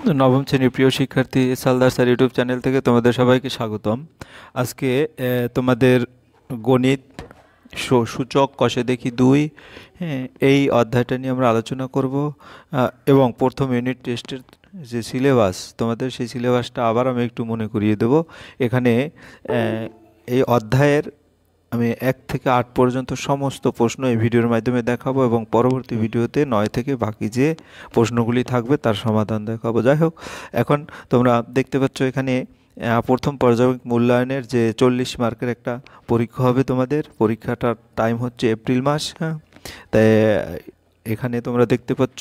তো নবম শ্রেণীর প্রিয় শিক্ষার্থী, সালদার স্যার ইউটিউব চ্যানেল থেকে তোমাদের সবাইকে স্বাগতম। আজকে তোমাদের গণিত সূচক কষে দেখি 2, হ্যাঁ, এই অধ্যায়টা নিয়ে আমরা আলোচনা করব। এবং প্রথম ইউনিট টেস্টের যে সিলেবাস, তোমাদের সেই সিলেবাসটা আবার আমি একটু মনে করিয়ে দেব। এখানে এই অধ্যায়ের আমি 1 থেকে 8 পর্যন্ত সমস্ত প্রশ্ন এই ভিডিওর মাধ্যমে দেখাবো এবং পরবর্তী ভিডিওতে 9 থেকে বাকি যে প্রশ্নগুলি থাকবে তার সমাধান দেখাবো। যাই হোক, এখন তোমরা দেখতে পাচ্ছ এখানে প্রথম পর্যায়ক্রমিক মূল্যায়নের যে 40 মার্কের একটা পরীক্ষা হবে। তোমাদের পরীক্ষাটার টাইম হচ্ছে এপ্রিল মাস, হ্যাঁ। তাই এখানে তোমরা দেখতে পাচ্ছ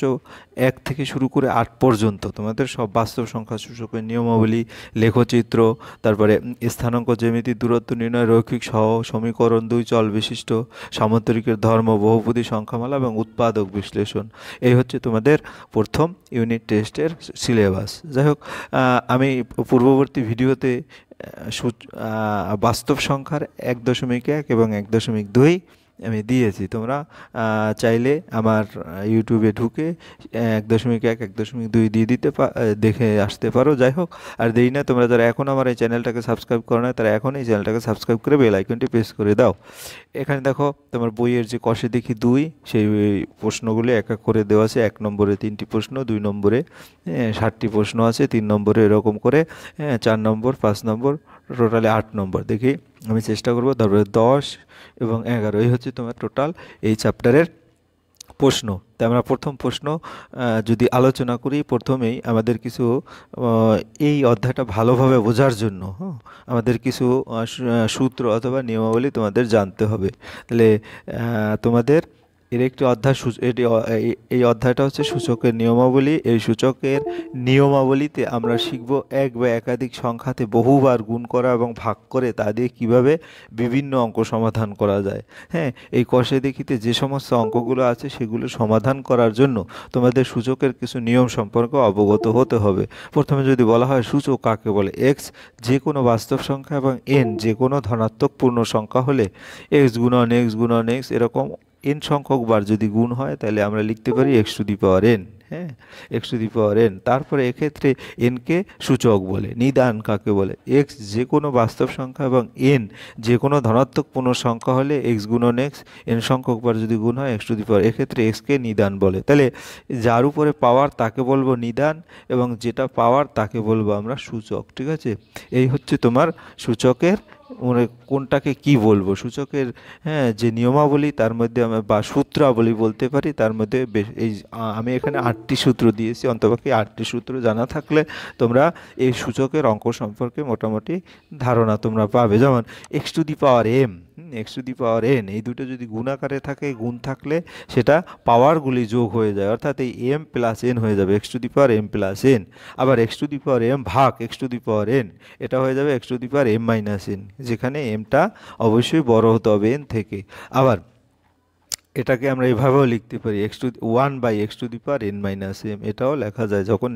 1 থেকে শুরু করে 8 পর্যন্ত তোমাদের সব বাস্তব সংখ্যা সূচকের নিয়মাবলী, লেখচিত্র, তারপরে স্থানাঙ্ক, জ্যামিতি, দূরত্ব নির্ণয়, রৈখিক সহ সমীকরণ, 2 চল বিশিষ্ট, সামুদ্রিকের ধর্ম, বহুপদী সংখ্যামালা এবং উৎপাদক বিশ্লেষণ। এই হচ্ছে তোমাদের প্রথম ইউনিট টেস্টের সিলেবাস। যাই হোক, আমি পূর্ববর্তী ভিডিওতে বাস্তব সংখ্যার 1.1 এবং 1.2 আমি দিয়েছি। তোমরা চাইলে আমার ইউটিউবে ঢুকে 1.1, 1.2 দিয়ে দেখে আসতে পারো। যাই হোক, আর দেরি না, তোমরা যারা এখন আমার এই চ্যানেলটাকে সাবস্ক্রাইব করো না, তারা এখন এই চ্যানেলটাকে সাবস্ক্রাইব করে বেল আইকনটি প্রেস করে দাও। এখানে দেখো তোমার বইয়ের যে কষে দেখি 2, সেই প্রশ্নগুলি এক এক করে দেওয়া আছে। 1 নম্বরে 3টি প্রশ্ন, 2 নম্বরে 60টি প্রশ্ন আছে, 3 নম্বরে এরকম করে 4 নম্বর, 5 নম্বর, টোটালে 8 নম্বর। দেখি আমি চেষ্টা করবো। তারপরে 10 এবং 11, এই হচ্ছে তোমার টোটাল এই চ্যাপ্টারের প্রশ্ন। তাই আমরা প্রথম প্রশ্ন যদি আলোচনা করি, প্রথমেই আমাদের কিছু এই অধ্যায়টা ভালোভাবে বোঝার জন্য আমাদের কিছু সূত্র অথবা নিয়মাবলী তোমাদের জানতে হবে। তাহলে তোমাদের এর একটি অধ্যায়, এই অধ্যায়টা হচ্ছে সূচকের নিয়মাবলী। এই সূচকের নিয়মাবলীতে আমরা শিখব এক বা একাধিক সংখ্যাতে বহুবার গুণ করা এবং ভাগ করে তা দিয়ে কীভাবে বিভিন্ন অঙ্ক সমাধান করা যায়। হ্যাঁ, এই কষে দেখিতে যে সমস্ত অঙ্কগুলো আছে সেগুলো সমাধান করার জন্য তোমাদের সূচকের কিছু নিয়ম সম্পর্কে অবগত হতে হবে। প্রথমে যদি বলা হয় সূচক কাকে বলে, এক্স যে কোনো বাস্তব সংখ্যা এবং এন যে কোনো ধনাত্মক পূর্ণ সংখ্যা হলে এক্স গুণন এক্স গুণন এক্স, এরকম এন সংখ্যক বার যদি গুণ হয় তাহলে আমরা লিখতে পারি x to the power n. হ্যাঁ, x to the power n. তারপরে এক্ষেত্রে এনকে সূচক বলে। নিদান কাকে বলে, এক্স যে কোনো বাস্তব সংখ্যা এবং এন যে কোনো ধনাত্মক পূর্ণ সংখ্যা হলে এক্স গুণন এক্স, এন সংখ্যক বার যদি গুণ হয় এক্স টু দি পাওয়ার, এক্ষেত্রে এক্সকে নিদান বলে। তাহলে যার উপরে পাওয়ার তাকে বলবো নিদান এবং যেটা পাওয়ার তাকে বলবো আমরা সূচক। ঠিক আছে, এই হচ্ছে তোমার সূচকের কোনটাকে কি বলবো, সূচকের যে নিয়মাবলী তার মধ্যে আমরা বা সূত্রাবলী বলতে পারি, তার মধ্যে এই আমি এখানে 8টি সূত্র দিয়েছি। অন্তপক্ষে 8টি সূত্র জানা থাকলে তোমরা এই সূচকের অঙ্ক সম্পর্কে মোটামুটি ধারণা তোমরা পাবে। যেমন x to the power m, x to the power n, এই দুটো যদি গুণাকারে থাকে, গুণ থাকলে সেটা পাওয়ারগুলি যোগ হয়ে যায়, অর্থাৎ এই এম প্লাস এন হয়ে যাবে x to the power m plus n. আবার x to the power m ভাগ x to the power n, এটা হয়ে যাবে x to the power m minus n, যেখানে এমটা অবশ্যই বড় হতে হবে এন থেকে। আবার এটাকে আমরা এভাবেও লিখতে পারি x to 1/x to the power n minus m, এটাও লেখা যায় যখন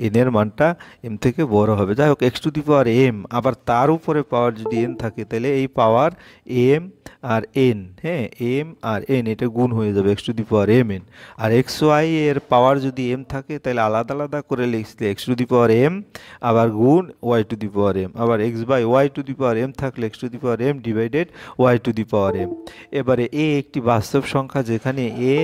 এনের মানটা এম থেকে বড় হবে। যাই হোক, x to the power m, আবার তার উপরে পাওয়ার যদি এন থাকে তাহলে এই পাওয়ার এম আর এন, হ্যাঁ, এম আর এন, এটা গুণ হয়ে যাবে x to the power m n. আর এক্স ওয়াই এর পাওয়ার যদি এম থাকে তাহলে আলাদা আলাদা করে লিখলে x to the power m আবার গুণ y to the power m. আবার x by y to the power m থাকলে x to the power m divided y to the power m. এবারে এ একটি বাস্তব সংখ্যা যেখানে এ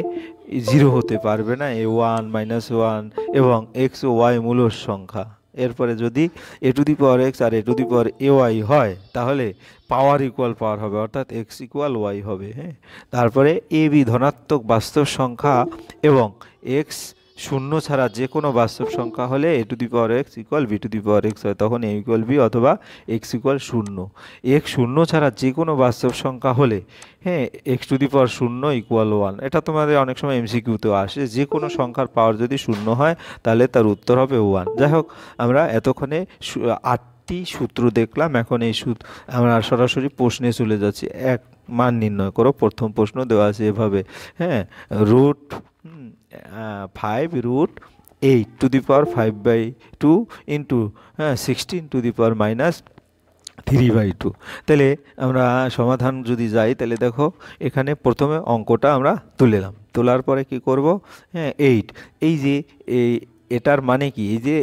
0 হতে পারবে না, এ 1 -1 এবং এক্স ও ওয়াই মূলদ সংখ্যা। এরপরে যদি a to the power x আর a to the power a y হয় তাহলে পাওয়ার ইকুয়াল পাওয়ার হবে, অর্থাৎ এক্স ইকুয়াল ওয়াই হবে। হ্যাঁ, তারপরে এ বি ধনাত্মক বাস্তব সংখ্যা এবং এক্স শূন্য ছাড়া যে কোনো বাস্তব সংখ্যা হলে a to the power x equal b to the power x হয়, তখন এ ইকুয়াল বি অথবা এক্স ইকুয়াল 0। এক্স শূন্য ছাড়া যে কোনো বাস্তব সংখ্যা হলে হ্যাঁ x to the power 0 equal 1। এটা তোমাদের অনেক সময় এমসিকিউতেও আসে, যে কোনো সংখ্যার পাওয়ার যদি 0 হয় তাহলে তার উত্তর হবে 1। যাই হোক, আমরা এতক্ষণে 8টি সূত্র দেখলাম। এখন এই আমরা সরাসরি প্রশ্নে চলে যাচ্ছি। এক মান নির্ণয় করো। প্রথম প্রশ্ন দেওয়া আছে এভাবে, হ্যাঁ, root 5√8 to the power 5/2 into 16 to the power -3/2। তাহলে আমরা সমাধান যদি যাই তাহলে দেখো এখানে প্রথমে অঙ্কটা আমরা তুললাম, তোলার পরে কি করব, হ্যাঁ 8, এই যে এই এটার মানে কি, এই যে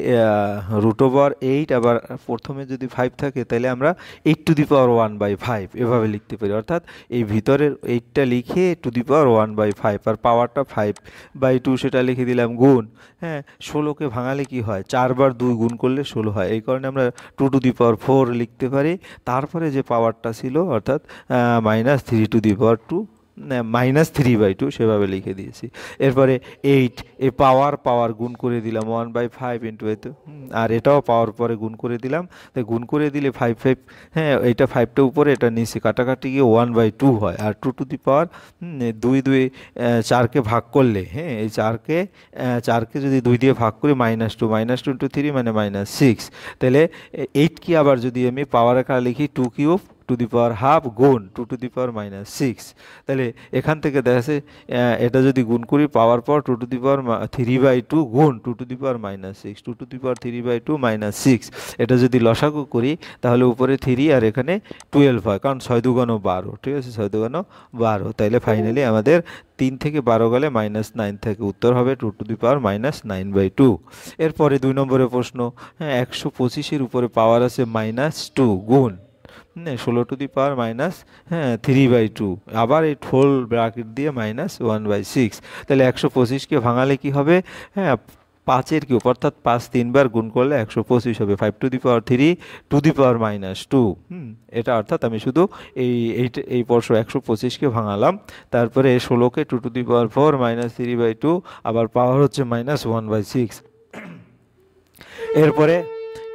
√8 আবার প্রথমে যদি 5 থাকে তাহলে আমরা 8⁻1/5 এভাবে লিখতে পারি, অর্থাৎ এই ভিতরের 8টা লিখে √1/5 আর পাওয়ারটা 5/2 সেটা লিখে দিলাম গুণ। হ্যাঁ, 16কে ভাঙালে কি হয়, 4 বার 2 গুণ করলে 16 হয়, এই কারণে আমরা 2⁴ লিখতে পারি। তারপরে যে পাওয়ারটা ছিল অর্থাৎ -3⁻2 -3/2 সেভাবে লিখে দিয়েছি। এরপরে 8 এই পাওয়ার গুণ করে দিলাম 1/5 ইন্টু এত, আর এটাও পাওয়ার পরে গুণ করে দিলাম, তাই গুণ করে দিলে 5, হ্যাঁ এটা 5টা উপরে এটা নিচে কাটাকাটি গিয়ে 1/2 হয়। আর 2 2 2 4কে ভাগ করলে, হ্যাঁ এই 4কে যদি 2 দিয়ে ভাগ করি -2 ইন্টু 3 মানে -6, তাহলে 8 কি আবার যদি আমি পাওয়ার আকারে লিখি 2³ গুণ 2⁻6, তাহলে এখান থেকে দেখা যাচ্ছে এটা যদি গুণ করি পাওয়ার পর 2⁻3/2 গুণ 2⁻6, 2⁻3/2 - 6, এটা যদি লসাগু করি তাহলে উপরে 3 আর এখানে 12 হয়, কারণ 6 × 2 = 12, ঠিক আছে, 6 × 2 = 12, তাইলে ফাইনালি আমাদের 3 থেকে 12 গেলে -9 থাকে, উত্তর হবে 2⁻9/2। এরপরে 2 নম্বরের প্রশ্ন, হ্যাঁ 125-এর উপরে পাওয়ার আছে -2 গুণ 16⁻³ আবার এই হোল ব্র্যাকেট দিয়ে -1/6, তাহলে 125কে ভাঙালে কি হবে, হ্যাঁ 5-এর কিউব অর্থাৎ 5 3বার গুণ করলে 125 হবে, 5⁻3 2⁻²। এটা অর্থাৎ আমি শুধু এই পর্শ 125কে ভাঙালাম, তারপরে 16কে 2⁴ -3/2 আবার পাওয়ার হচ্ছে -1/6। এরপরে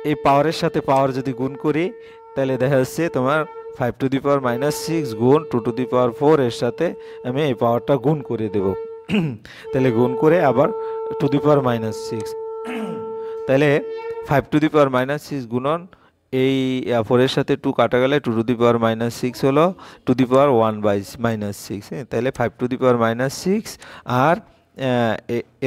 এই পাওয়ারের সাথে পাওয়ার যদি গুণ করি তাহলে দেখা যাচ্ছে তোমার 5⁻6 গুণ 2⁴ এর সাথে আমি এই পাওয়ারটা গুণ করে দেব, তাহলে গুণ করে আবার 2⁻6, তাহলে 5⁻6 গুণন এই 4 এর সাথে 2 কাটা গেলে 2⁻6 হলো 2⁻1/6, তাহলে 5⁻6 আর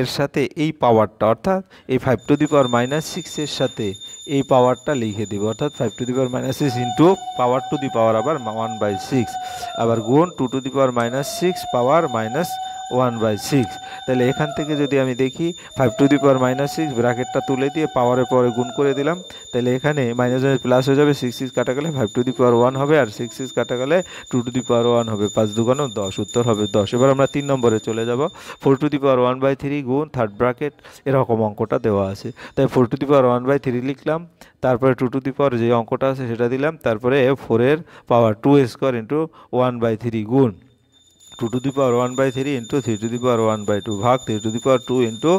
এর সাথে এই পাওয়ারটা অর্থাৎ এই 5⁻6 এর সাথে এই পাওয়ারটা লিখে দিব, অর্থাৎ 5⁻6 ইন্টু পাওয়ার টু দি পাওয়ার আবার 1/6 আবার গুণ 2⁻6 পাওয়ার -1/6, তাহলে এখান থেকে যদি আমি দেখি 5⁻6 ব্র্যাকেটটা তুলে দিয়ে পাওয়ারের পরে গুণ করে দিলাম, তাহলে এখানে মাইনাস প্লাস হয়ে যাবে, 6 কাটা গেলে 5⁻1 হবে আর 6 কাটা গেলে 2⁻1 হবে, 5 × 2 = 10, উত্তর হবে 10। এবার আমরা 3 নম্বরে চলে যাব, 4⁻1/3 গুণ থার্ড ব্র্যাকেট, এরকম অঙ্কটা দেওয়া আছে, তাই 4⁻1/3 লিখলাম, তারপরে 2 যে অঙ্কটা আছে সেটা দিলাম, তারপরে 4-এর পাওয়ার 2² ইন্টু 1/3 গুণ 2⁻1/3 ইন্টু 3⁻1/2 ভাগ 3⁻2 ইন্টু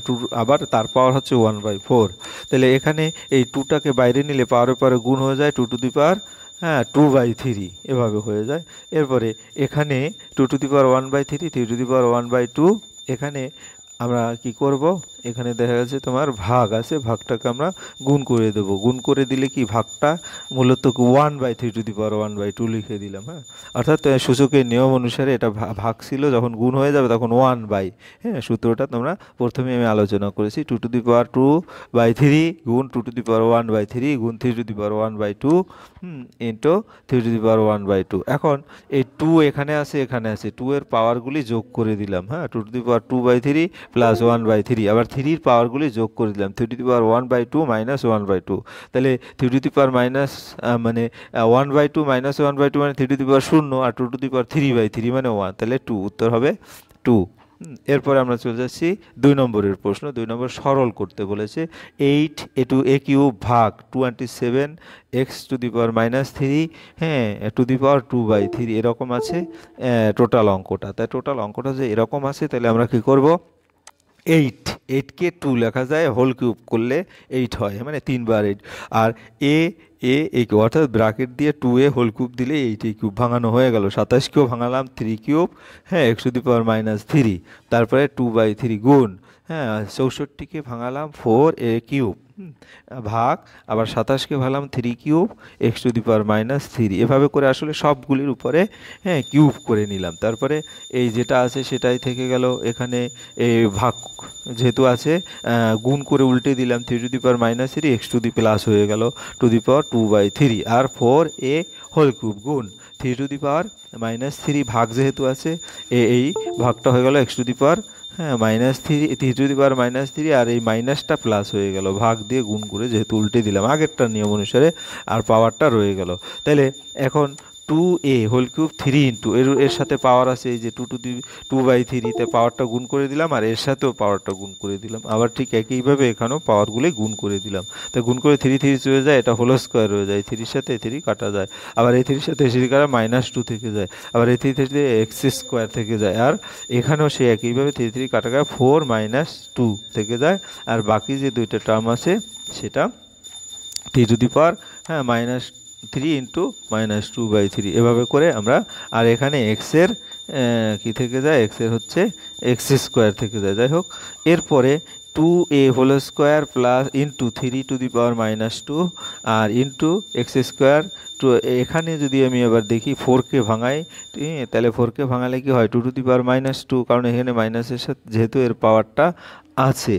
2 আবার তার পাওয়ার হচ্ছে 1/4, তাহলে এখানে এই 2টাকে বাইরে নিলে পাওয়ারের পরে গুণ হয়ে যায় 2⁻2/3 এভাবে হয়ে যায়। এরপরে এখানে 2⁻1/3 3⁻1/2, এখানে আমরা কি করব, এখানে দেখা যাচ্ছে তোমার ভাগ আছে, ভাগটাকে আমরা গুণ করে দেব, গুণ করে দিলে কি ভাগটা মূলত 1/3⁻1/2 লিখে দিলাম, হ্যাঁ অর্থাৎ সূচকের নিয়ম অনুসারে এটা ভাগ ছিল, যখন গুণ হয়ে যাবে তখন 1/, হ্যাঁ সূত্রটা তোমরা প্রথমে আমি আলোচনা করেছি, 2⁻2/3 গুণ 2⁻1/3 গুণ 3⁻1/2 ইন্টু 3⁻1/2। এখন এই 2 এখানে আছে 2 এর পাওয়ারগুলি যোগ করে দিলাম, হ্যাঁ 2⁻2/3 প্লাস 1/3, আবার 3-র পাওয়ারগুলি যোগ করে দিলাম, 3⁻1/2 -1/2, তাহলে 3 মানে 1/2 -1/2 মানে 3⁻0 আর 2⁻3/3 মানে 1, তাহলে 2, উত্তর হবে 2। এরপরে আমরা চলে যাচ্ছি 2 নম্বরের প্রশ্ন। 2 নম্বর সরল করতে বলেছে, 8a² ভাগ 27x⁻3, হ্যাঁ 2⁻2/3 এরকম আছে টোটাল অঙ্কটা, তাই টোটাল অঙ্কটা যে এরকম আছে তাহলে আমরা কি করব, 8কে 2 লেখা যায়, হোল কিউব করলে 8 হয়, মানে 3 বার 8, আর অর্থাৎ ব্র্যাকেট দিয়ে 2a হোল কিউব দিলে 8a³ ভাঙানো হয়ে গেল, 27কেও ভাঙালাম 3³, হ্যাঁ x⁻3, তারপরে 2/3 গুণ, হ্যাঁ 64কে ভাঙালাম 4a³ ভাগ আবার 27কে ভাঙলাম 3³ x⁻3, এভাবে করে আসলে সবগুলির উপরে হ্যাঁ কিউব করে নিলাম, তারপরে এই যেটা আছে সেটাই থেকে গেল, এখানে এই ভাগ যেহেতু আছে গুণ করে উল্টে দিলাম 3⁻3 x⁻+ হয়ে গেল 2⁻2/3 আর 4a হোল কিউব গুণ 3⁻3 ভাগ যেহেতু আছে এই ভাগটা হয়ে গেল x⁻, হ্যাঁ -3 আর এই মাইনাসটা প্লাস হয়ে গেল, ভাগ দিয়ে গুণ করে যেহেতু উল্টে দিলাম আগেরটার নিয়ম অনুসারে, আর পাওয়ারটা রয়ে গেল। তাহলে এখন 2a হোল কিউব 3 এর সাথে পাওয়ার আছে এই যে 2/3, পাওয়ারটা গুণ করে দিলাম আর এর সাথেও পাওয়ারটা গুণ করে দিলাম, আবার ঠিক একইভাবে এখানেও পাওয়ারগুলোই গুণ করে দিলাম। তো গুণ করে 3 চলে যায়, এটা হোল স্কোয়ার হয়ে যায়, 3 সাথে 3 কাটা যায়, আবার এই 3 সাথে 3 কাটা -2 থেকে যায়, আবার এই 3 থেকে এক্স স্কোয়ার থেকে যায়, আর এখানেও সে একইভাবে 3 কাটা গেলে 4 - 2 থেকে যায়, আর বাকি যে দুইটা টার্ম আছে সেটা হ্যাঁ -3 ইন্টু -2/3 এভাবে করে আমরা, আর এখানে এক্সের কী থেকে যায়, এক্সের হচ্ছে এক্স স্কোয়ার থেকে যায়। যাই হোক, এরপরে 2a whole square plus into 3 আর ইন্টু এক্স স্কোয়ার টু, এখানে যদি আমি এবার দেখি 4কে ভাঙাই, তাহলে 4কে ভাঙালে কি হয় 2 কারণ এখানে মাইনাসের সাথে যেহেতু এর পাওয়ারটা আছে।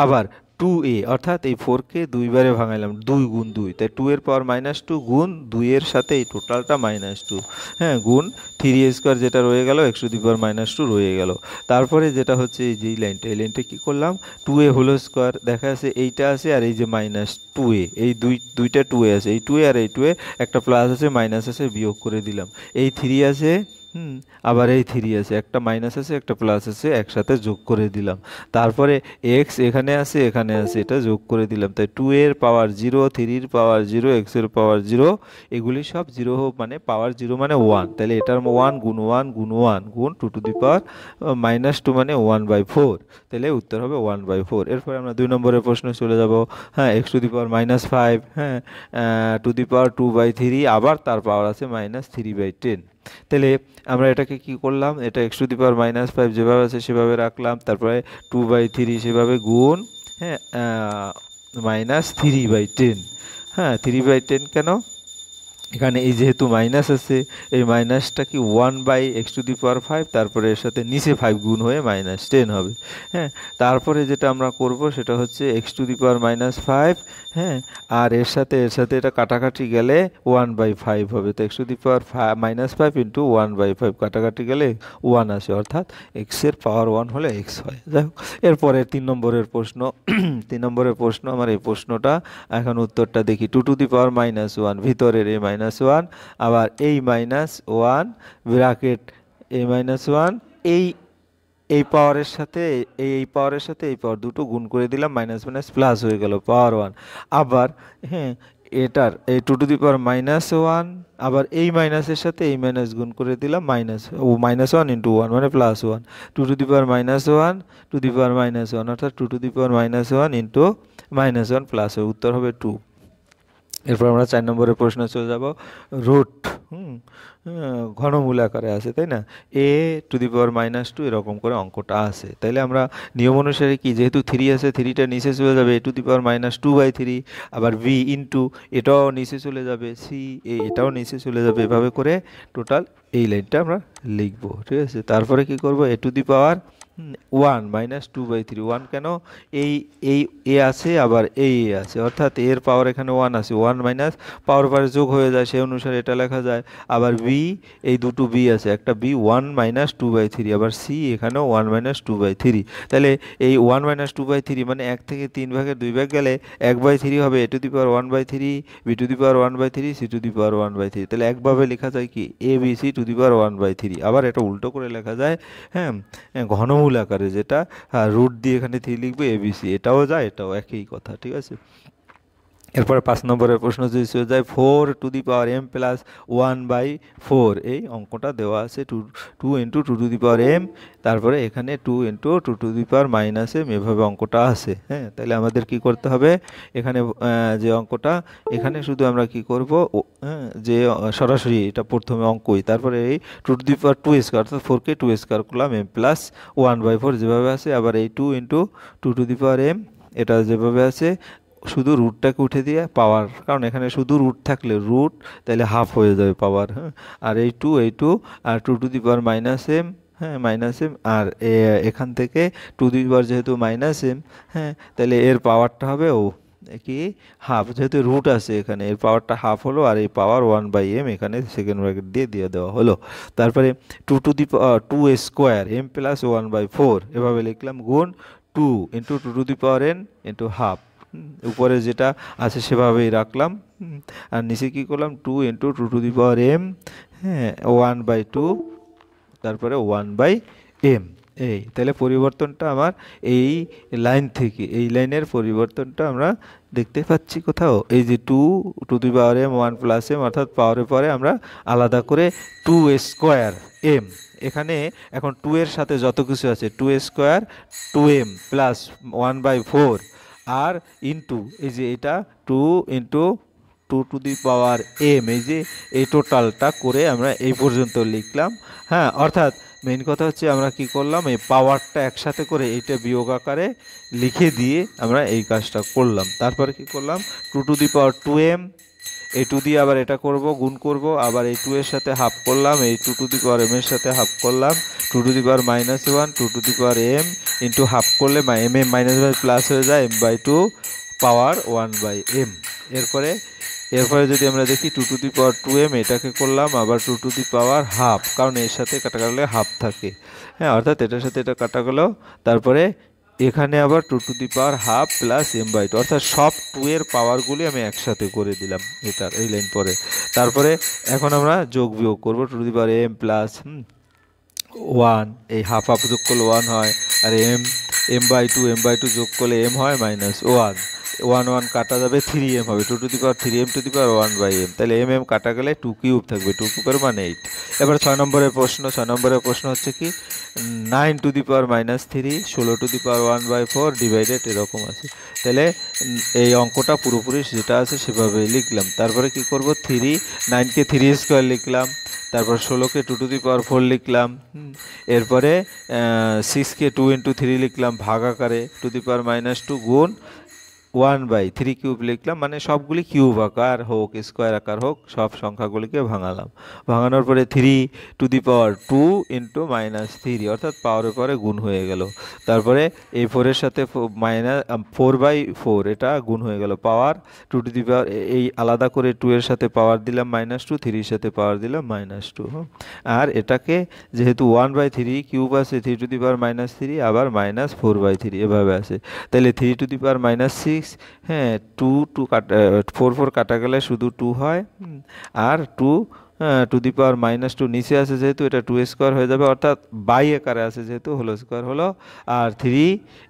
আবার 2a অর্থাৎ এই 4কে দুইবারে ভাঙাইলাম, 2 গুণ 2, তাই 2 এর পাওয়ার -2 গুণ 2 এর সাথে এই টোটালটা -2, হ্যাঁ গুণ 3a স্কোয়ার যেটা রয়ে গেল x⁻², রয়ে গেল। তারপরে যেটা হচ্ছে এই যে লাইনটা, এই লাইনটা কী করলাম, 2a হোল স্কোয়ার দেখা আছে এইটা আছে, আর এই যে -2a, এই দুইটা 2a আছে, এই 2a আর এই 2a, একটা প্লাস আছে মাইনাস আছে বিয়োগ করে দিলাম, এই 3 আছে, আবার এই 3 আছে, একটা মাইনাস আছে একটা প্লাস আছে, একসাথে যোগ করে দিলাম। তারপরে এক্স এখানে আছে এখানে আছে, এটা যোগ করে দিলাম, তাই 2 এর পাওয়ার 0, 3 এর পাওয়ার 0, এক্স এর পাওয়ার 0, এগুলি সব 0 মানে পাওয়ার 0 মানে 1, তাহলে এটার 1 গুণ 1 গুণ 1 গুণ 2 মানে 1/4, তাহলে উত্তর হবে 1/4। এরপরে আমরা 2 নম্বরের প্রশ্নে চলে যাব। হ্যাঁ x⁻⁵, হ্যাঁ 2/3, আবার তার পাওয়ার আছে -3/10। তাহলে আমরা এটাকে কি করলাম, এটা x⁻⁵ যেভাবে আছে সেভাবে রাখলাম, তারপরে 2/3 সেভাবে গুণ, হ্যাঁ -3/10, হ্যাঁ 3/10 কেন, এখানে এই যেহেতু মাইনাস আছে, এই মাইনাসটা কি 1/x⁵, তারপরে এর সাথে নিচে 5 গুণ হয়ে -10 হবে। হ্যাঁ তারপরে যেটা আমরা করব সেটা হচ্ছে x⁻⁵, হ্যাঁ আর এর সাথে এটা কাটাকাটি গেলে 1/5 হবে, তো x⁻⁵ ইন্টু 1/5 কাটাকাটি গেলে 1 আসে, অর্থাৎ এক্সের পাওয়ার 1 হলে এক্স হয়। যাই হোক, এরপরে 3 নম্বরের প্রশ্ন, 3 নম্বরের প্রশ্ন, আমার এই প্রশ্নটা এখন উত্তরটা দেখি। 2⁻⁻1 ভিতরের এই -1, আবার এই -1 ব্র্যাকেট এই -1, এই এই পাওয়ারের সাথে এই পাওয়ারের সাথে এই পাওয়ার দুটো গুণ করে দিলাম, মাইনাস মাইনাস প্লাস হয়ে গেল পাওয়ার 1। আবার হ্যাঁ এটার এই 2⁻1, আবার এই মাইনাসের সাথে এই মাইনাস গুণ করে দিলাম, -1 ইন্টু 1 মানে +1, 2⁻1 অর্থাৎ 2⁻1 ইন্টু -1 প্লাস হয়, উত্তর হবে 2। এরপর আমরা 4 নম্বরের প্রশ্নে চলে যাব। রুট ঘনমূল আকারে আছে, তাই না, a⁻2 এরকম করে অঙ্কটা আছে। তাইলে আমরা নিয়ম অনুসারে কি, যেহেতু 3 আছে 3টা নিচে চলে যাবে, a⁻2/3, আবার b ইন্টু এটাও নিচে চলে যাবে, c এটাও নিচে চলে যাবে, এভাবে করে টোটাল এই লাইনটা আমরা লিখব, ঠিক আছে। তারপরে কি করব, a⁻1 -2/3, 1 কেন, এই এই এ আছে আবার এই এ আছে, অর্থাৎ এর পাওয়ার এখানে 1 আছে, 1 মাইনাস পাওয়ার পারে যোগ হয়ে যায়, সেই অনুসারে এটা লেখা যায়। আবার বি, এই দুটো বি আছে, একটা বি 1 -2/3, আবার সি এখানেও 1 -2/3, তাহলে এই 1 -2/3 মানে 1 থেকে 3 ভাগের 2 ভাগ গেলে 1/3 হবে a⁻1/3, b⁻1/3, c⁻1/3, তাহলে একভাবে লেখা যায় কি a b c⁻1/3। আবার এটা উল্টো করে লেখা যায়, হ্যাঁ ঘনমূল আকারে, যেটা রুট দিয়ে এখানে 3 লিখবে ABC, এটাও যায় এটাও একই কথা, ঠিক আছে। এরপরে 5 নম্বরের প্রশ্ন যদি চলে যায়, 4m+1/4, এই অঙ্কটা দেওয়া আছে 2 × 2m, তারপরে এখানে 2 × 2m, এভাবে অঙ্কটা আছে। হ্যাঁ তাহলে আমাদের কি করতে হবে, এখানে যে অঙ্কটা, এখানে শুধু আমরা কি করব, যে সরাসরি এটা প্রথমে অঙ্কই, তারপরে এই 2 অর্থাৎ 4কে 2 স্কোয়ার করলাম, m+1/4 যেভাবে আছে, আবার এই 2 × 2m এটা যেভাবে আছে, শুধু রুটটাকে উঠে দিয়ে পাওয়ার, কারণ এখানে শুধু রুট থাকলে রুট তাহলে হাফ হয়ে যাবে পাওয়ার, হ্যাঁ আর এই 2 আর 2⁻m, হ্যাঁ -m, আর এখান থেকে 2 যেহেতু -m, হ্যাঁ তাহলে এর পাওয়ারটা হবে কি হাফ, যেহেতু রুট আছে এখানে, এর পাওয়ারটা হাফ হলো, আর এই পাওয়ার 1/m এখানে সেকেন্ড ব্র্যাকেট দিয়ে দেওয়া হলো। তারপরে 2 স্কোয়ার m প্লাস 1/4 এভাবে লিখলাম, গুণ 2 ইন্টু 2n ইন্টু হাফ, উপরে যেটা আছে সেভাবেই রাখলাম। আর নিচে কি করলাম, 2 ইন্টু 2m, হ্যাঁ 1/2, তারপরে 1/m। এই তাহলে পরিবর্তনটা আমার এই লাইন থেকে এই লাইনের পরিবর্তনটা আমরা দেখতে পাচ্ছি কোথাও, এই যে 2m 1 প্লাস m, অর্থাৎ পাওয়ারে পরে আমরা আলাদা করে 2 স্কোয়ার m, এখানে এখন 2 এর সাথে যত কিছু আছে 2 স্কোয়ার 2m প্লাস 1/4, আর ইন্টু এই যে এটা 2 ইন্টু 2m, এই যে এই টোটালটা করে আমরা এই পর্যন্ত লিখলাম। হ্যাঁ, অর্থাৎ মেইন কথা হচ্ছে আমরা কি করলাম, এই পাওয়ারটা একসাথে করে এইটা বিয়োগ আকারে লিখে দিয়ে আমরা এই কাজটা করলাম। তারপরে কি করলাম, 2m, এই 2 দিয়ে আবার এটা করব, গুণ করব, আবার এই 2 এর সাথে হাফ করলাম, এই 2m এর সাথে হাফ করলাম, 2 - 1 2m ইন্টু হাফ করলে m মাইনাস প্লাস হয়ে যায় m/2 পাওয়ার 1/m। এরপরে যদি আমরা দেখি 2m এটাকে করলাম আবার 2 হাফ, কারণ এর সাথে কাটা গেলে হাফ থাকে, হ্যাঁ, অর্থাৎ এটার সাথে এটা কাটা গেল। তারপরে এখানে আবার 2 হাফ প্লাস m/2, অর্থাৎ সব 2 এর পাওয়ারগুলি আমি একসাথে করে দিলাম এটার এই লাইন পরে। তারপরে এখন আমরা যোগ বিয়োগ করবো, 2m প্লাস 1, এই হাফ হাফ যোগ করলে 1 হয়, আর m/2 যোগ করলে m হয় -1, 1 কাটা যাবে, 3m হবে, 2 3m 1/m, তাহলে m কাটা গেলে 2 কিউব থাকবে, 2 কিউবের মানে 8। এবার 6 নম্বরের প্রশ্ন হচ্ছে কি 9 টু দি পাওয়ার -3 16 1/4 ডিভাইডেড, এরকম আছে। তাহলে এই অঙ্কটা পুরোপুরি যেটা আছে সেভাবে লিখলাম। তারপরে কি করব, 9কে 3 স্কোয়ার লিখলাম, তারপর 16কে 2 লিখলাম, এরপরে 6কে 2 × 3 লিখলাম ভাগ আকারে, 2 গুণ 1/3 কিউব লিখলাম, মানে সবগুলি কিউব আকার হোক স্কোয়ার আকার হোক সব সংখ্যাগুলিকে ভাঙালাম। ভাঙানোর পরে 3 2 ইন্টু -3, অর্থাৎ পাওয়ারের পরে গুণ হয়ে গেল। তারপরে এই 4-এর সাথে -4/4 এটা গুণ হয়ে গেল, পাওয়ার 2 এই আলাদা করে 2 এর সাথে পাওয়ার দিলাম -2, 3-এর সাথে পাওয়ার দিলাম -2, আর এটাকে যেহেতু 1/3 কিউব আছে 3 আবার -4/3 এভাবে আছে, তাহলে 3 6, হ্যাঁ 2 কাটা 4 কাটা গেলে শুধু 2 হয়, আর 2 -2 নিচে আছে যেহেতু এটা 2 স্কোয়ার হয়ে যাবে, অর্থাৎ বাই আকারে আছে যেহেতু হোল স্কোয়ার হলো, আর 3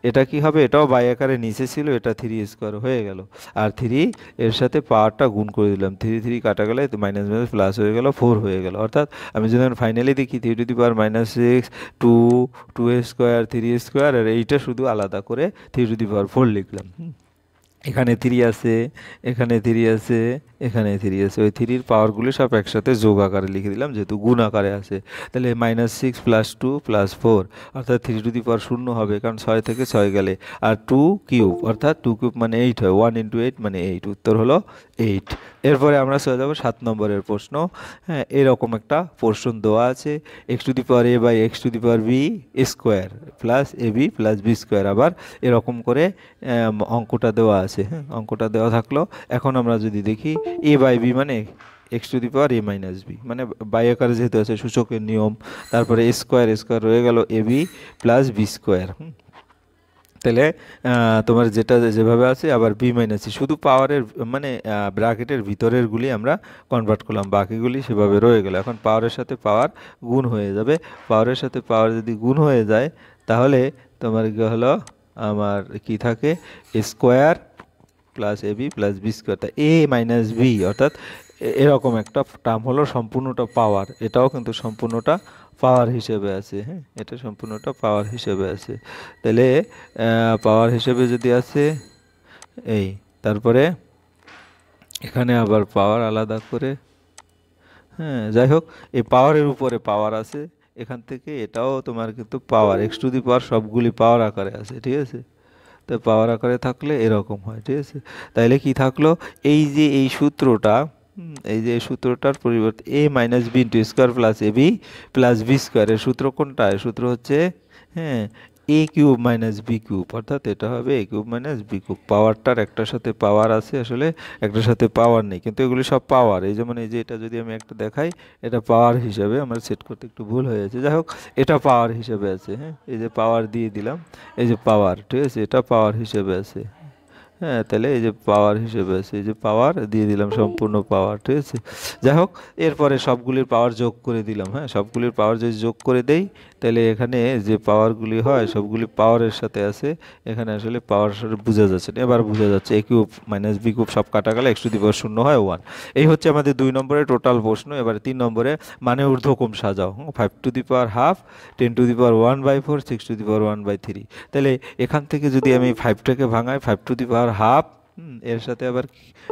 এটা কি হবে, এটাও বাই আকারে নিচে ছিল, এটা 3 স্কোয়ার হয়ে গেল, আর 3 এর সাথে পাওয়ারটা গুণ করে দিলাম, 3 কাটা গেলে মাইনাস প্লাস হয়ে গেল, 4 হয়ে গেল। অর্থাৎ আমি যখন ফাইনালি দেখি 3 -6 2 স্কোয়ার 3 স্কোয়ার, আর এইটা শুধু আলাদা করে 3 লিখলাম। এখানে 3 আছে, এখানে 3 আছে, এখানে 3 আছে, ওই 3-র পাওয়ারগুলি সব একসাথে যোগ আকারে লিখে দিলাম যেহেতু গুণ আকারে আছে। তাহলে -6 + 2 + 4, অর্থাৎ 3 শূন্য হবে, কারণ 6 থেকে 6 গেলে, আর 2 কিউব, অর্থাৎ 2 কিউব মানে 8 হয়, 1 × 8 মানে 8, উত্তর হলো 8। এরপরে আমরা চলে যাবো 7 নম্বরের প্রশ্ন। হ্যাঁ, এরকম একটা প্রশ্ন দেওয়া আছে, x⁴ plus ab plus b square, আবার এরকম করে অঙ্কটা দেওয়া আছে। হ্যাঁ, অঙ্কটা দেওয়া থাকলো, এখন আমরা যদি দেখি a/b মানে x⁴ মানে বাই আকারে যেহেতু আছে সূচকের নিয়ম, তারপরে স্কোয়ার রয়ে গেল ab প্লাস b স্কোয়ার। তাহলে তোমার যেটা যেভাবে আছে আবার b - c, শুধু পাওয়ারের মানে ব্র্যাকেটের ভিতরেরগুলি আমরা কনভার্ট করলাম, বাকিগুলি সেভাবে রয়ে গেল। এখন পাওয়ারের সাথে পাওয়ার গুণ হয়ে যাবে, পাওয়ারের সাথে পাওয়ার যদি গুণ হয়ে যায় তাহলে তোমার কি হলো, আমার কি থাকে, square plus ab plus b square, তা a - b, অর্থাৎ এরকম একটা টার্ম হলো সম্পূর্ণটা পাওয়ার, এটাও কিন্তু সম্পূর্ণটা পাওয়ার হিসেবে আছে। হ্যাঁ, এটা সম্পূর্ণটা পাওয়ার হিসেবে আছে। তাহলে পাওয়ার হিসেবে যদি আছে এই, তারপরে এখানে আবার পাওয়ার আলাদা করে, হ্যাঁ যাই হোক, এই পাওয়ারের উপরে পাওয়ার আছে, এখান থেকে এটাও তোমার কিন্তু পাওয়ার x⁴ সবগুলি পাওয়ার আকারে আছে, ঠিক আছে। তো পাওয়ার আকারে থাকলে এরকম হয়, ঠিক আছে। তাইলে কি থাকলো, এই যে এই সূত্রটা, এই যে এই সূত্রটার পরিবর্তে a - b * square plus ab plus b square, এর সূত্র কোনটা, এর সূত্র হচ্ছে, হ্যাঁ এ কিউব মাইনাস বি কিউব, অর্থাৎ এটা হবে এ কিউব মাইনাস বি কিউব। পাওয়ারটার একটার সাথে পাওয়ার আছে আসলে, একটার সাথে পাওয়ার নেই, কিন্তু এগুলি সব পাওয়ার। এই যেমন এই যে এটা যদি আমি একটা দেখাই, এটা পাওয়ার হিসাবে, আমার সেট করতে একটু ভুল হয়ে যাচ্ছে, যাই হোক এটা পাওয়ার হিসেবে আছে। হ্যাঁ, এই যে পাওয়ার দিয়ে দিলাম, এই যে পাওয়ার, ঠিক আছে, এটা পাওয়ার হিসেবে আছে। হ্যাঁ, তাহলে এই যে পাওয়ার হিসেবে আছে, এই যে পাওয়ার দিয়ে দিলাম, সম্পূর্ণ পাওয়ার, ঠিক আছে। যাই হোক, এরপরে সবগুলির পাওয়ার যোগ করে দিলাম। হ্যাঁ, সবগুলির পাওয়ার যদি যোগ করে দেই, তাহলে এখানে যে পাওয়ারগুলি হয় সবগুলি পাওয়ারের সাথে আছে। এখানে আসলে পাওয়ার সাথে বোঝা যাচ্ছে না, এবার বোঝা যাচ্ছে। এ কিউব মাইনাস বি কিউব সব কাটা গেলে এক্স টু দি পাওয়ার শূন্য হয় 1। এই হচ্ছে আমাদের 2 নম্বরের টোটাল প্রশ্ন। এবারে 3 নম্বরে মানে ঊর্ধ্বক্রম সাজাও। 5 to the power half, 10 to the power 1/4, 6 to the power 1/3। তাহলে এখান থেকে যদি আমি 5টাকে ভাঙাই, 5 টু দি পাওয়ার হাফ, এর সাথে আবার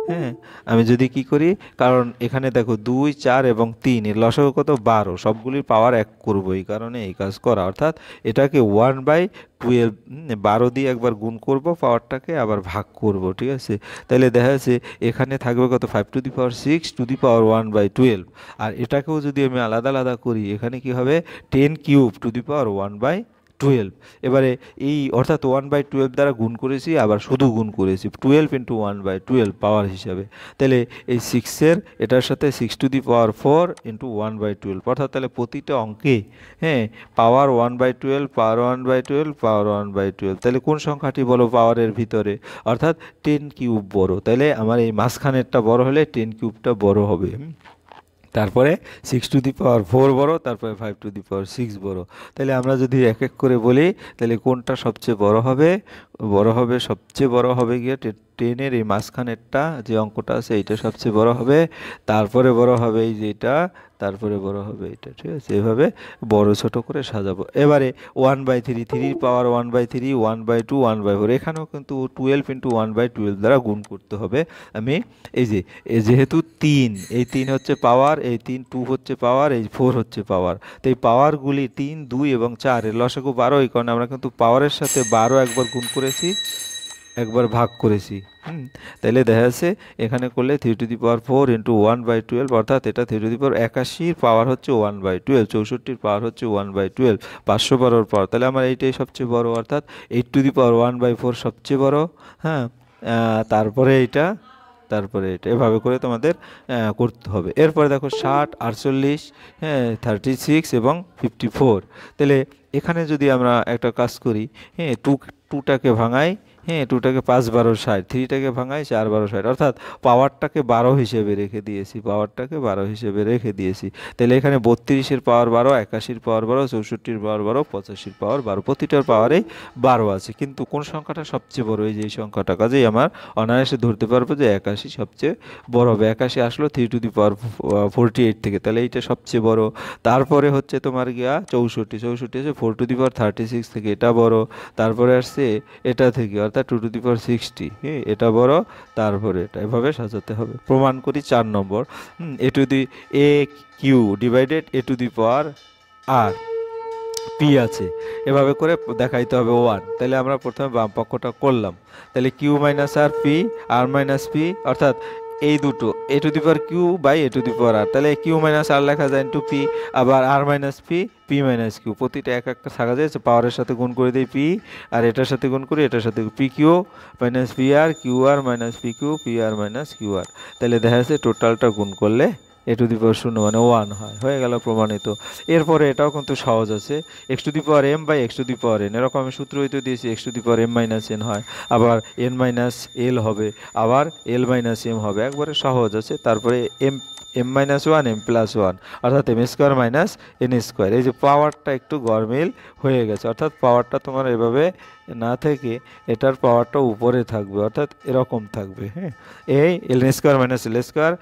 হ্যাঁ, আমি যদি কি করি, কারণ এখানে দেখো 2, 4 এবং 3 এর লসাগু কত, 12, সবগুলির পাওয়ার এক করবো, এই কারণে এই কাজ করা। অর্থাৎ এটাকে 1/12, 12 দিয়ে একবার গুণ করব পাওয়ারটাকে, আবার ভাগ করব, ঠিক আছে। তাহলে দেখা যাচ্ছে এখানে থাকবে কত, 5 to the power 6 to the পাওয়ার 1/12। আর এটাকেও যদি আমি আলাদা আলাদা করি, এখানে কি হবে, 10 কিউব টু দি পাওয়ার 1/12। এবারে এই অর্থাৎ 1/12 দ্বারা গুণ করেছি, আবার শুধু গুণ করেছি, 12 ইন্টু 1/12 পাওয়ার হিসাবে। তাহলে এই 6-এর এটার সাথে 6 টু দি পাওয়ার 4 ইন্টু 1/12, অর্থাৎ তাহলে প্রতিটা অঙ্কে হ্যাঁ পাওয়ার 1/12, পাওয়ার 1/12, পাওয়ার 1/12। তাহলে কোন সংখ্যাটি বলো পাওয়ারের ভিতরে, অর্থাৎ 10 কিউব বড়। তাহলে আমার এই মাঝখানেরটা বড় হলে 10 কিউবটা বড় হবে। তারপরে 6 টু দি পাওয়ার 4 বড়, তারপরে 5 টু দি পাওয়ার 6 বড়। তাহলে আমরা যদি এক এক করে বলি, তাহলে কোনটা সবচেয়ে বড় হবে, সবচেয়ে বড় হবে গিয়ে 10-এর এই মাঝখানেরটা যে অঙ্কটা আছে, এইটা সবচেয়ে বড় হবে। তারপরে বড় হবে এই যে এটা, তারপরে বড় হবে এটা, ঠিক আছে। এভাবে বড় ছোট করে সাজাবো। এবারে 1/3, 3 পাওয়ার 1/3, 1/2, 1/4, এখানেও কিন্তু 12 ইন্টু 1/12 দ্বারা গুণ করতে হবে। আমি এই যে যেহেতু 3, এই 3 হচ্ছে পাওয়ার, এই 3, 2 হচ্ছে পাওয়ার, এই 4 হচ্ছে পাওয়ার। তো এই পাওয়ারগুলি 3, 2 এবং 4 এর লসাগু 12, এই কারণে আমরা কিন্তু পাওয়ারের সাথে 12 একবার গুণ করেছি, একবার ভাগ করেছি। তাহলে দেখা যাচ্ছে এখানে করলে 3 টু দি পাওয়ার 4 ইন্টু 1/12, অর্থাৎ এটা 3 টু দি পাওয়ার 81 পাওয়ার হচ্ছে 1/12, 64 পাওয়ার হচ্ছে 1/12, 512 পাওয়ার। তাহলে আমার এইটাই সবচেয়ে বড়, অর্থাৎ 8 টু দি পাওয়ার 1/4 সবচেয়ে বড়। হ্যাঁ, তারপরে এইটা, তারপরে এটা, এভাবে করে তোমাদের করতে হবে। এরপরে দেখো 60, 48, হ্যাঁ 36 এবং 54। তাহলে এখানে যদি আমরা একটা কাজ করি, হ্যাঁ 2টাকে ভাঙাই, হ্যাঁ 2টাকে 5 12 60, 3টাকে ভাঙাই 4 12 60, অর্থাৎ পাওয়ারটাকে 12 হিসেবে রেখে দিয়েছি, পাওয়ারটাকে 12 হিসেবে রেখে দিয়েছি। তাহলে এখানে 32-এর পাওয়ার 12, 81-র পাওয়ার 12, 64-র পাওয়ার 12, 85-র পাওয়ার 12, প্রতিটার পাওয়ারেই 12 আছে। কিন্তু কোন সংখ্যাটা সবচেয়ে বড়, এই যে এই সংখ্যাটা, কাজেই আমার অনায়াসে ধরতে পারবো যে 81 সবচেয়ে বড় হবে। 81 আসলো 3 টু দি পাওয়ার 48 থেকে, তাহলে এইটা সবচেয়ে বড়। তারপরে হচ্ছে তোমার গিয়া 64, 64 আছে 4 টু দি পাওয়ার 36 থেকে, এটা বড়। তারপরে আসছে এটা থেকে, অর্থাৎ 2 টু দি পাওয়ার 60, এটা বড়, তারপরে এটা, এভাবে সাজাতে হবে। প্রমাণ করি 4 নম্বর, a to the a q divided a to the power r p আছে, এভাবে করে দেখাইতে হবে 1। তাহলে আমরা প্রথমে বাম পক্ষটা করলাম, তাহলে q minus r p, r minus p, অর্থাৎ এই দুটো a to the power q by a to the power r. তাহলে কিউ মাইনাস আর লেখা যায় ইন্টু পি, আবার r minus p, p minus q, প্রতিটা এক একটা থাকা যায়, পাওয়ারের সাথে গুণ করে দিই পি, আর এটার সাথে গুণ করি, এটার সাথে P Q minus P R, Q R minus P Q, P r minus Q R. তাহলে দেখা যাচ্ছে টোটালটা গুণ করলে এ টু দি পাওয়ার 0 মানে 1 হয়, হয়ে গেল প্রমাণিত। এরপরে এটাও কিন্তু সহজ আছে, x to the power m by x to the power n, এরকম আমি সূত্র হইতে দিয়েছি, x to the power m minus n হয়, আবার এন মাইনাস এল হবে, আবার এল মাইনাস এম হবে, একবারে সহজ আছে। তারপরে এম মাইনাস 1 এম প্লাস 1, অর্থাৎ M square minus N square. এই যে পাওয়ারটা একটু গরমিল হয়ে গেছে, অর্থাৎ পাওয়ারটা তোমার এভাবে না থেকে এটার পাওয়ারটা উপরে থাকবে, অর্থাৎ এরকম থাকবে। হ্যাঁ, এই l square minus l square,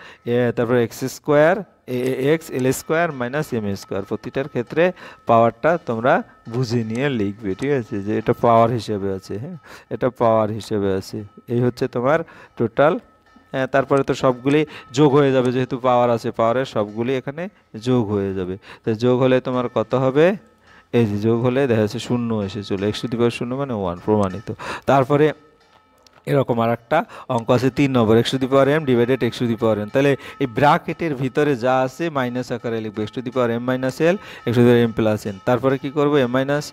তারপরে x square x l square minus m square, প্রতিটার ক্ষেত্রে পাওয়ারটা তোমরা বুঝে নিয়ে লিখবে, ঠিক আছে, যে এটা পাওয়ার হিসেবে আছে। হ্যাঁ, এটা পাওয়ার হিসেবে আছে। এই হচ্ছে তোমার টোটাল। হ্যাঁ, তারপরে তো সবগুলি যোগ হয়ে যাবে, যেহেতু পাওয়ার আছে, পাওয়ারের সবগুলি এখানে যোগ হয়ে যাবে। তো যোগ হলে তোমার কত হবে, এই যে যোগ হলে দেখা যাচ্ছে 0 এসে চলে, এক্স টু দি পাওয়ার 0 মানে 1, প্রমাণিত। তারপরে এরকম আর একটা অঙ্ক আছে 3 নম্বর x to the power m divided x to the power n. তাহলে এই ব্র্যাকেটের ভিতরে যা আছে মাইনাস আকারে লিখবো x to the power m minus l x to the power m plus n. তারপরে কি করবো m minus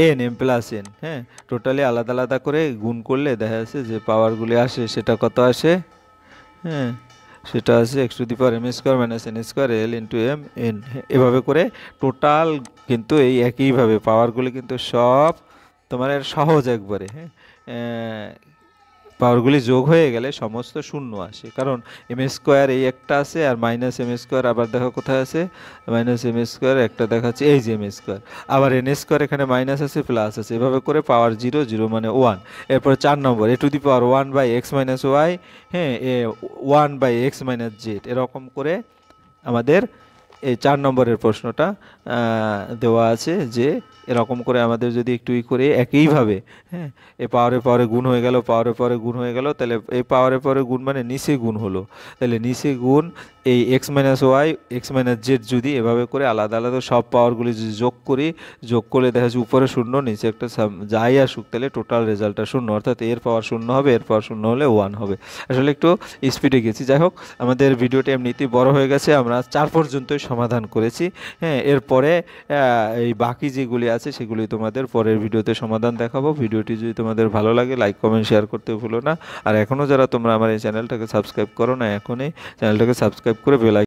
n m plus n, হ্যাঁ টোটালি আলাদা আলাদা করে গুণ করলে দেখা যাচ্ছে যে পাওয়ারগুলি আসে সেটা কত আসে, হ্যাঁ সেটা আছে x to the power M square minus N square L into M N. এভাবে করে টোটাল কিন্তু এই একইভাবে পাওয়ারগুলি কিন্তু সব তোমার সহজ একবারে, হ্যাঁ পাওয়ারগুলি যোগ হয়ে গেলে সমস্ত শূন্য আসে, কারণ এম স্কোয়ার এই একটা আছে আর মাইনাস এম স্কোয়ার আবার দেখো কোথায় আছে মাইনাস এম স্কোয়ার একটা দেখাচ্ছে এই যে এম স্কোয়ার, আবার এন স্কোয়ার এখানে মাইনাস আছে প্লাস আছে, এভাবে করে পাওয়ার জিরো জিরো মানে ওয়ান। এরপর 4 নম্বর a to the power one by x minus y, হ্যাঁ a one by x minus z, এরকম করে আমাদের এই 4 নম্বরের প্রশ্নটা দেওয়া আছে যে এরকম করে আমাদের যদি একটু করে একইভাবে, হ্যাঁ এ পাওয়ারে গুণ হয়ে গেল পাওয়ারে গুণ হয়ে গেল, তাহলে এই পাওয়ারে গুণ মানে নিচে গুণ হলো, তাহলে নিচে গুণ এই X minus Y X minus Z যদি এভাবে করে আলাদা আলাদা সব পাওয়ারগুলি যদি যোগ করি, যোগ করলে দেখা যাচ্ছে উপরে শূন্য নিচে একটা যাই আসুক তাহলে টোটাল রেজাল্টটা শূন্য, অর্থাৎ এর পাওয়ার শূন্য হবে এর পাওয়ার শূন্য হলে 1 হবে। আসলে একটু স্পিডে গেছি, যাই হোক আমাদের ভিডিওটি এমনিতেই বড় হয়ে গেছে, আমরা 4 পর্যন্তই সমাধান করেছি, হ্যাঁ এরপরে এই বাকি যেগুলি আছে সেগুলি তোমাদের পরের ভিডিওতে সমাধান দেখাবো। ভিডিওটি যদি তোমাদের ভালো লাগে লাইক কমেন্ট শেয়ার করতে ভুলো না, আর এখনও যারা তোমরা আমার এই চ্যানেলটাকে সাবস্ক্রাইব করো না এখনই চ্যানেলটাকে সাবস্ক্রাইব করে বেল